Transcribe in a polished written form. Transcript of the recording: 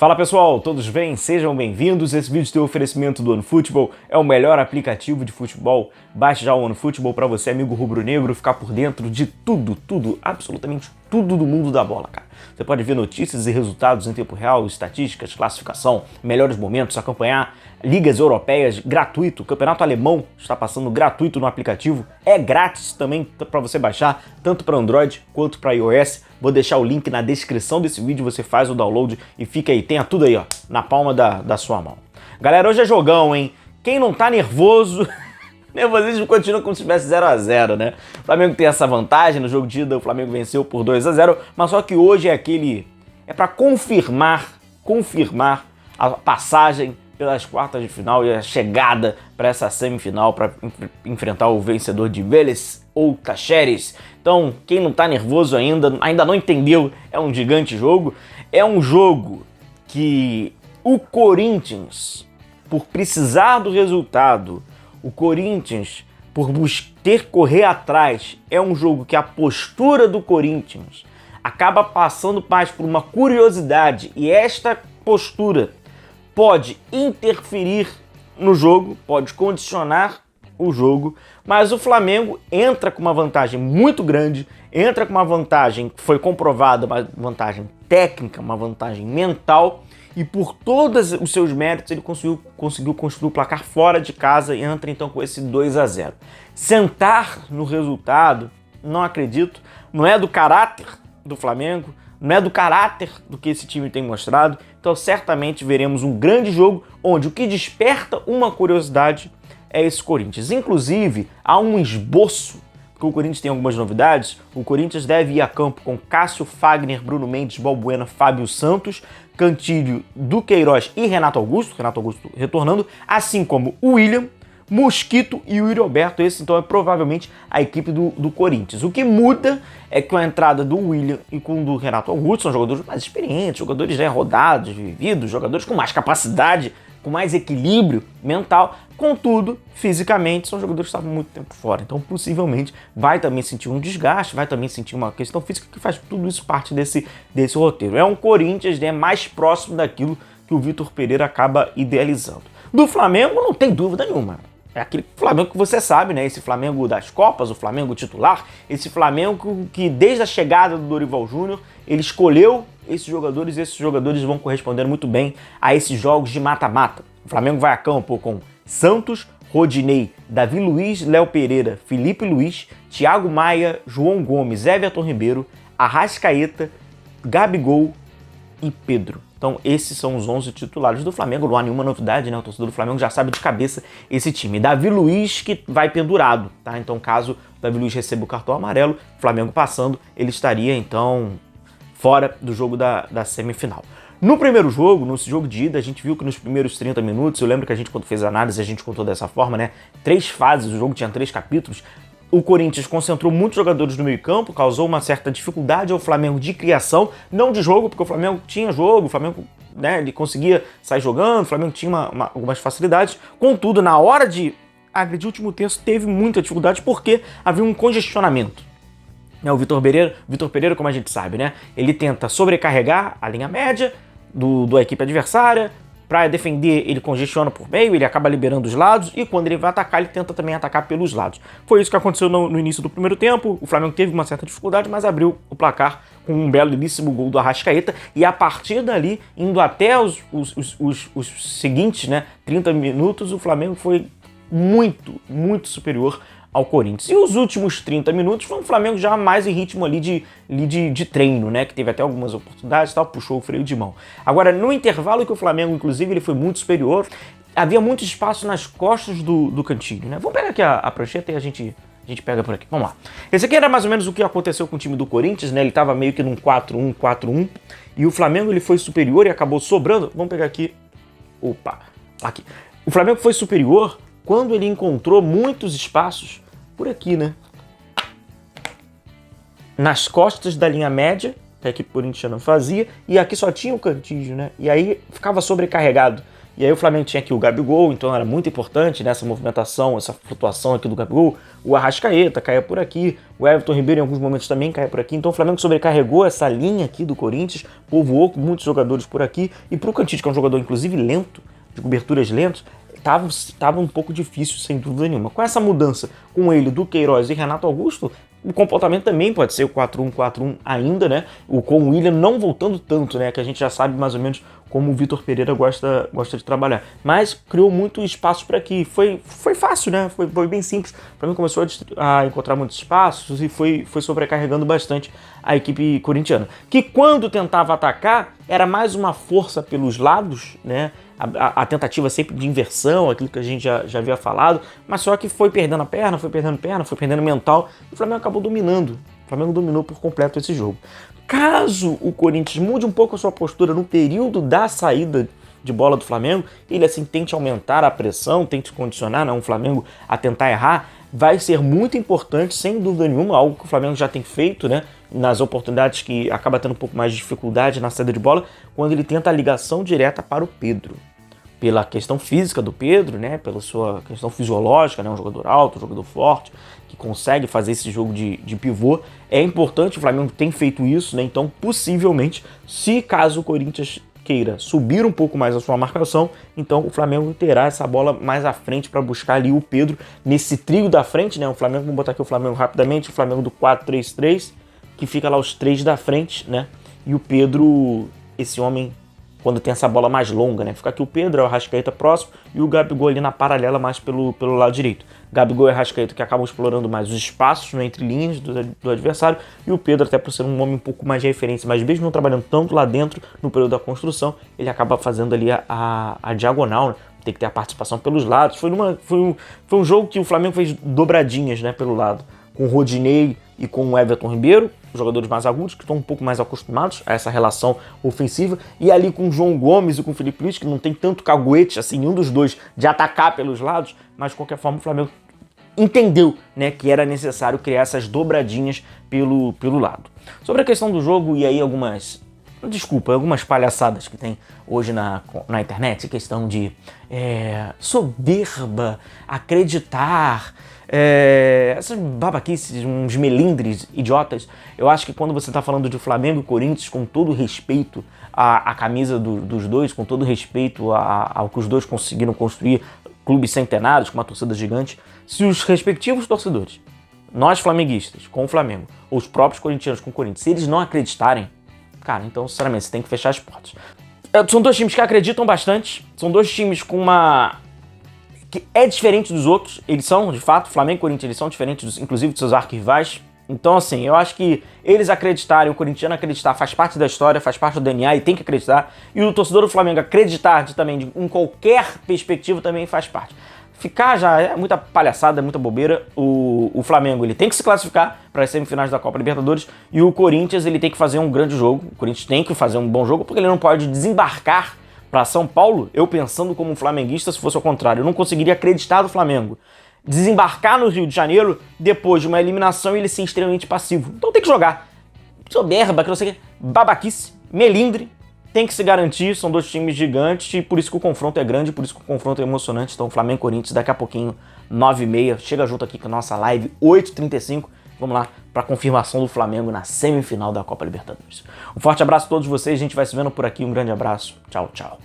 Fala pessoal, todos bem? Sejam bem-vindos. Esse vídeo tem o oferecimento do OneFootball, é o melhor aplicativo de futebol. Baixe já o OneFootball para você, amigo rubro-negro, ficar por dentro de tudo, absolutamente tudo do mundo da bola, cara. Você pode ver notícias e resultados em tempo real, estatísticas, classificação, melhores momentos, acompanhar ligas europeias gratuito. O campeonato alemão está passando gratuito no aplicativo. É grátis também para você baixar, tanto para Android quanto para iOS. Vou deixar o link na descrição desse vídeo, você faz o download e fica aí, tenha tudo aí, ó, na palma da sua mão. Galera, hoje é jogão, hein? Quem não tá nervoso... Nervosismo continua como se estivesse 0-0, né? O Flamengo tem essa vantagem, no jogo de ida o Flamengo venceu por 2-0, mas só que hoje é aquele... É para confirmar a passagem pelas quartas de final e a chegada para essa semifinal, para enfrentar o vencedor de Vélez ou Tacheres. Então, quem não tá nervoso ainda não entendeu, é um gigante jogo. É um jogo que o Corinthians, por precisar do resultado, o Corinthians, por ter correr atrás, é um jogo que a postura do Corinthians acaba passando mais por uma curiosidade, e esta postura pode interferir no jogo, pode condicionar o jogo, mas o Flamengo entra com uma vantagem muito grande, entra com uma vantagem que foi comprovada, uma vantagem técnica, uma vantagem mental, e por todos os seus méritos ele conseguiu construir o placar fora de casa e entra então com esse 2-0. Sentar no resultado, não acredito, não é do caráter do Flamengo, não é do caráter do que esse time tem mostrado, então certamente veremos um grande jogo onde o que desperta uma curiosidade é esse Corinthians. Inclusive, há um esboço, porque o Corinthians tem algumas novidades. O Corinthians deve ir a campo com Cássio, Fagner, Bruno Mendes, Balbuena, Fábio Santos, Cantilho, Duqueiroz e Renato Augusto retornando, assim como o William, Mosquito e o Yuri Alberto. Esse então é provavelmente a equipe do Corinthians. O que muda é que com a entrada do William e com o do Renato Augusto são jogadores mais experientes, jogadores já rodados, vividos, jogadores com mais capacidade, com mais equilíbrio mental, contudo, fisicamente, são jogadores que estavam muito tempo fora, então possivelmente vai também sentir um desgaste, vai também sentir uma questão física que faz tudo isso parte desse roteiro. É um Corinthians, né, mais próximo daquilo que o Vitor Pereira acaba idealizando. Do Flamengo não tem dúvida nenhuma, é aquele Flamengo que você sabe, né, esse Flamengo das Copas, o Flamengo titular, esse Flamengo que desde a chegada do Dorival Júnior, ele escolheu esses jogadores vão corresponder muito bem a esses jogos de mata-mata. O Flamengo vai a campo com Santos, Rodinei, Davi Luiz, Léo Pereira, Felipe Luiz, Thiago Maia, João Gomes, Everton Ribeiro, Arrascaeta, Gabigol e Pedro. Então esses são os 11 titulares do Flamengo, não há nenhuma novidade, né? O torcedor do Flamengo já sabe de cabeça esse time. Davi Luiz que vai pendurado, tá? Então caso o Davi Luiz receba o cartão amarelo, o Flamengo passando, ele estaria então fora do jogo da semifinal. No primeiro jogo, no jogo de ida, a gente viu que nos primeiros 30 minutos, eu lembro que a gente quando fez a análise, a gente contou dessa forma, né? 3 fases, o jogo tinha 3 capítulos. O Corinthians concentrou muitos jogadores no meio campo, causou uma certa dificuldade ao Flamengo de criação, não de jogo, porque o Flamengo tinha jogo, o Flamengo, né, ele conseguia sair jogando, o Flamengo tinha algumas facilidades. Contudo, na hora de agredir o último terço, teve muita dificuldade porque havia um congestionamento. O Vitor Pereira, como a gente sabe, né? Ele tenta sobrecarregar a linha média da equipe adversária. Para defender, ele congestiona por meio, ele acaba liberando os lados. E quando ele vai atacar, ele tenta também atacar pelos lados. Foi isso que aconteceu no início do primeiro tempo. O Flamengo teve uma certa dificuldade, mas abriu o placar com um belíssimo gol do Arrascaeta. E a partir dali, indo até os seguintes, né, 30 minutos, o Flamengo foi muito superior ao Corinthians. E os últimos 30 minutos foi um Flamengo já mais em ritmo ali de treino, né? Que teve até algumas oportunidades e tal, puxou o freio de mão. Agora, no intervalo que o Flamengo, inclusive, ele foi muito superior, havia muito espaço nas costas do Cantilho, né? Vamos pegar aqui a prancheta e a gente pega por aqui. Vamos lá. Esse aqui era mais ou menos o que aconteceu com o time do Corinthians, né? Ele estava meio que num 4-1, e o Flamengo ele foi superior e acabou sobrando. Vamos pegar aqui. Opa, aqui. O Flamengo foi superior quando ele encontrou muitos espaços por aqui, né? Nas costas da linha média, que a equipe corintiana fazia, e aqui só tinha o Cantillo, né? E aí ficava sobrecarregado. E aí o Flamengo tinha aqui o Gabigol, então era muito importante nessa movimentação, essa flutuação aqui do Gabigol. O Arrascaeta caía por aqui, o Everton Ribeiro em alguns momentos também caía por aqui. Então o Flamengo sobrecarregou essa linha aqui do Corinthians, povoou com muitos jogadores por aqui. E pro Cantídio, que é um jogador inclusive lento, de coberturas lentas, tava um pouco difícil, sem dúvida nenhuma. Com essa mudança, com ele, Duqueiroz e Renato Augusto, o comportamento também pode ser o 4-1-4-1 ainda, né? Com o William não voltando tanto, né? Que a gente já sabe mais ou menos como o Vitor Pereira gosta de trabalhar. Mas criou muito espaço para aqui. Foi fácil, né? Foi bem simples. O Flamengo começou a encontrar muitos espaços e foi sobrecarregando bastante a equipe corintiana. Que quando tentava atacar, era mais uma força pelos lados, né? A tentativa sempre de inversão, aquilo que a gente já havia falado, mas só que foi perdendo a perna, foi perdendo mental, e o Flamengo acabou dominando. O Flamengo dominou por completo esse jogo. Caso o Corinthians mude um pouco a sua postura no período da saída de bola do Flamengo, ele assim tente aumentar a pressão, tente condicionar, né, o Flamengo a tentar errar, vai ser muito importante, sem dúvida nenhuma, algo que o Flamengo já tem feito, né, nas oportunidades que acaba tendo um pouco mais de dificuldade na saída de bola, quando ele tenta a ligação direta para o Pedro. Pela questão física do Pedro, né, pela sua questão fisiológica, né, um jogador alto, um jogador forte, que consegue fazer esse jogo de pivô. É importante, o Flamengo tem feito isso, né, então possivelmente, se caso o Corinthians queira subir um pouco mais a sua marcação, então o Flamengo terá essa bola mais à frente para buscar ali o Pedro nesse trio da frente, né, o Flamengo, vamos botar aqui o Flamengo rapidamente, o Flamengo do 4-3-3, que fica lá os três da frente, né, e o Pedro, esse homem quando tem essa bola mais longa, né? Fica aqui o Pedro, é o Arrascaeta próximo e o Gabigol ali na paralela mais pelo lado direito. Gabigol e Arrascaeta que acabam explorando mais os espaços, né, entre linhas do adversário, e o Pedro, até por ser um homem um pouco mais de referência, mas mesmo não trabalhando tanto lá dentro no período da construção, ele acaba fazendo ali a diagonal, né? Tem que ter a participação pelos lados. Foi um jogo que o Flamengo fez dobradinhas, né, pelo lado, com o Rodinei e com o Everton Ribeiro, os jogadores mais agudos, que estão um pouco mais acostumados a essa relação ofensiva, e ali com o João Gomes e com o Felipe Luiz, que não tem tanto caguete, assim, um dos dois, de atacar pelos lados, mas de qualquer forma o Flamengo entendeu, né, que era necessário criar essas dobradinhas pelo lado. Sobre a questão do jogo, e aí algumas palhaçadas que tem hoje na internet, questão de soberba, acreditar, essas babaquices, uns melindres idiotas. Eu acho que quando você está falando de Flamengo e Corinthians, com todo respeito à camisa dos dois, com todo respeito ao que os dois conseguiram construir, clubes centenários com uma torcida gigante, se os respectivos torcedores, nós flamenguistas com o Flamengo, ou os próprios corintianos com o Corinthians, se eles não acreditarem, cara, então sinceramente você tem que fechar as portas. São dois times que acreditam bastante, são dois times com que é diferente dos outros, eles são, de fato, Flamengo e Corinthians, eles são diferentes, inclusive, dos seus arquirrivais. Então, assim, eu acho que eles acreditarem, o corintiano acreditar, faz parte da história, faz parte do DNA e tem que acreditar. E o torcedor do Flamengo acreditar em qualquer perspectiva também faz parte. Ficar já é muita palhaçada, é muita bobeira. O Flamengo, ele tem que se classificar para as semifinais da Copa Libertadores, e o Corinthians, ele tem que fazer um grande jogo. O Corinthians tem que fazer um bom jogo, porque ele não pode desembarcar para São Paulo. Eu pensando como um flamenguista, se fosse ao contrário, eu não conseguiria acreditar do Flamengo desembarcar no Rio de Janeiro depois de uma eliminação e ele ser extremamente passivo. Então tem que jogar. Soberba, que não sei o que, babaquice, melindre, tem que se garantir, são dois times gigantes e por isso que o confronto é grande, por isso que o confronto é emocionante. Então Flamengo e Corinthians daqui a pouquinho, 9h30, chega junto aqui com a nossa live, 8h35, vamos lá para a confirmação do Flamengo na semifinal da Copa Libertadores. Um forte abraço a todos vocês, a gente vai se vendo por aqui, um grande abraço, tchau, tchau.